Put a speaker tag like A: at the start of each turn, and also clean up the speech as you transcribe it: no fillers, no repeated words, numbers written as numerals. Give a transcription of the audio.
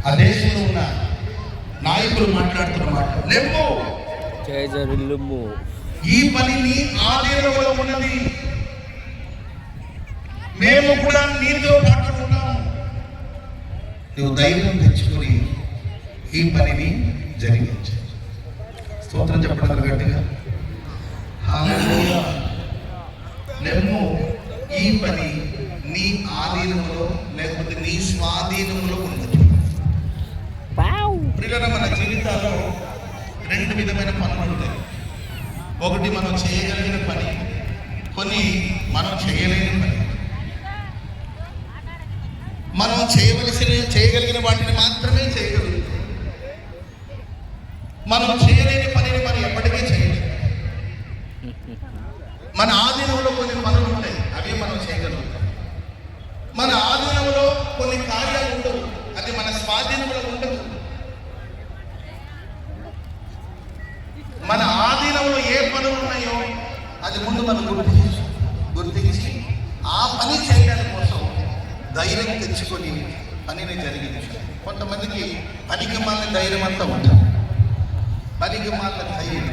A: ఆ దేశంలో ఉన్న నాయకులు మాట్లాడుతున్న మాట, లెమ్ము ఈ పని నీ ఆధీనంలో ఉన్నది, మేము కూడా నీతో పాటు ఉన్నాము. నువ్వు ధైర్యం తెచ్చుకొని ఈ పనిని జరిగించు. స్తోత్రం చెప్పడం గట్టిగా. హల్లెలూయా. లెమ్ము ఈ పని నీ ఆధీనంలో లేకపోతే నీ స్వాధీనంలో ఉన్నది. ప్రియులారా, మన జీవితాల్లో రెండు విధమైన పనులు ఉంటాయి. ఒకటి మనం చేయగలిగిన పని, కొన్ని మనం చేయలేని పని. మనం చేయగలిగిన వాటిని మాత్రమే చేయగలుగుతాం. మనం చేయలేని పనిని మనం ఎప్పటికీ చేయలేము. మన ఆధీనంలో కొన్ని పనులు ఉంటాయి, అవి మనం చేయగలుగుతాం. మన ఆధీనంలో కొన్ని కార్యాలు ఉండవు, అది మన స్వాధీనంలో ఉండదు. మన ఆధీనంలో ఏ పనులు ఉన్నాయో అది ముందు మనం గుర్తించి ఆ పని చేయడానికి కోసం ధైర్యం తెచ్చుకొని పనిని జరిగించాలి. కొంతమందికి పనికిమాలిన ధైర్యం అంతా ఉంటుంది. పనికిమాలిన ధైర్యం